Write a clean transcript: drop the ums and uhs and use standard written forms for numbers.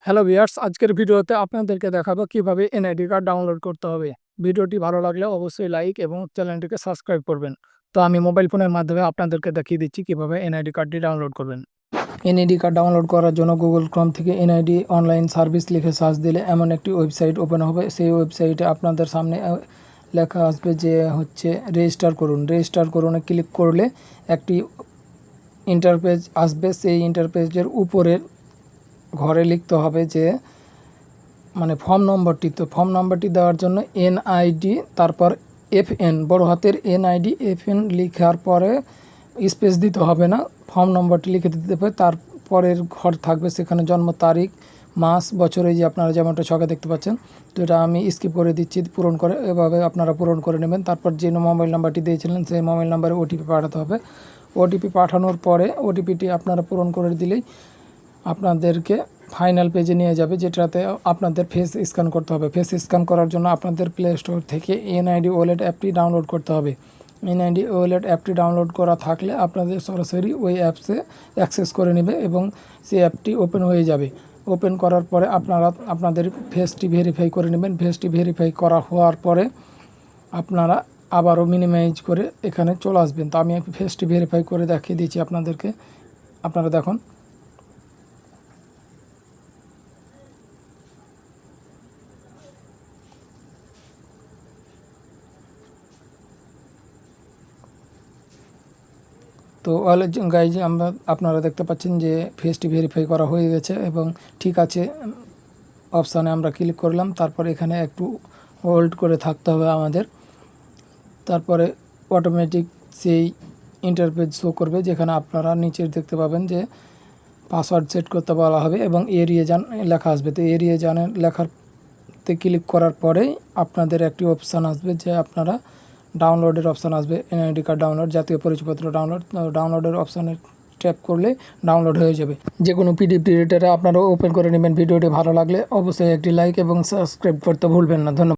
Hello viewers, আজকের ভিডিওতে আপনাদেরকে দেখাবো কিভাবে এনআইডি কার্ড ডাউনলোড করতে হবে। ভিডিওটি ভালো লাগলে অবশ্যই লাইক এবং চ্যানেলটিকে সাবস্ক্রাইব করবেন। তো আমি মোবাইল ফোনের মাধ্যমে আপনাদেরকে দেখিয়ে দিচ্ছি কিভাবে এনআইডি কার্ডটি ডাউনলোড করবেন। এনআইডি কার্ড ডাউনলোড করার জন্য গুগল ক্রোম থেকে এনআইডি অনলাইন সার্ভিস লিখে সার্চ দিলে এমন একটি ওয়েবসাইট ওপেন হবে। সেই ওয়েবসাইটে আপনাদের সামনে লেখা আসবে যে রেজিস্টার করুন। রেজিস্টার করুনে ক্লিক করলে একটি ইন্টারপেজ আসবে। সেই ইন্টারপেজের উপরের ঘরে লিখতে হবে যে ফর্ম নম্বরটি। তো ফর্ম নম্বরটি দেওয়ার জন্য এনআইডি তারপর FN, বড় হাতের এনআইডি FN লেখার পরে স্পেস দিতে হবে না, ফর্ম নম্বরটি লিখে দিতে হবে। তারপরের ঘর থাকবে সেখানে জন্ম তারিখ, মাস, বছর, এই যে আপনারা যেমনটা ছকে দেখতে পাচ্ছেন। তো এটা আমি স্কিপ করে দিচ্ছি, পূরণ করে এভাবে আপনারা পূরণ করে নেবেন। তারপর যে মোবাইল নাম্বারটি দিয়েছিলেন সেই মোবাইল নাম্বারে ওটিপি পাঠাতে হবে। ওটিপি পাঠানোর পরে ওটিপিটি আপনারা পূরণ করে দিলেই আপনাদেরকে ফাইনাল পেজে নিয়ে যাবে, যেটাতে আপনাদের ফেস স্ক্যান করতে হবে। ফেস স্ক্যান করার জন্য আপনাদের প্লে স্টোর থেকে এনআইডি ওয়ালেট অ্যাপটি ডাউনলোড করতে হবে। এনআইডি ওয়ালেট অ্যাপটি ডাউনলোড করা থাকলে আপনাদের সরাসরি ওই অ্যাপসে অ্যাক্সেস করে নেবে এবং সেই অ্যাপটি ওপেন হয়ে যাবে। ওপেন করার পরে আপনারা আপনাদের ফেসটি ভেরিফাই করে নেবেন। ফেসটি ভেরিফাই করা হওয়ার পরে আপনারা আবারও মিনিমাইজ করে এখানে চলে আসবেন। তো আমি ফেসটি ভেরিফাই করে দেখিয়ে দিচ্ছি আপনাদেরকে, আপনারা দেখুন। তো গাইজ আপনারা দেখতে পাচ্ছেন যে ফেসটি ভেরিফাই করা হয়ে গেছে এবং ঠিক আছে অপশানে আমরা ক্লিক করলাম। তারপরে এখানে একটু হোল্ড করে থাকতে হবে আমাদের। তারপরে অটোমেটিক সেই ইন্টারপেজ শো করবে, যেখানে আপনারা নিচে দেখতে পাবেন যে পাসওয়ার্ড সেট করতে বলা হবে এবং এড়িয়ে যান লেখা আসবে। তো এড়িয়ে যানের লেখাতে ক্লিক করার পরেই আপনাদের একটি অপশান আসবে যে আপনারা ডাউনলোডের অপশান আসবে, এনআইডি কার্ড ডাউনলোড, জাতীয় পরিচয়পত্র ডাউনলোড। ডাউনলোডের অপশানে ট্যাপ করলে ডাউনলোড হয়ে যাবে। যে কোনো পিডিএফ ডিরেক্টরে আপনারা ওপেন করে নেবেন। ভিডিওটি ভালো লাগলে অবশ্যই একটি লাইক এবং সাবস্ক্রাইব করতে ভুলবেন না। ধন্যবাদ।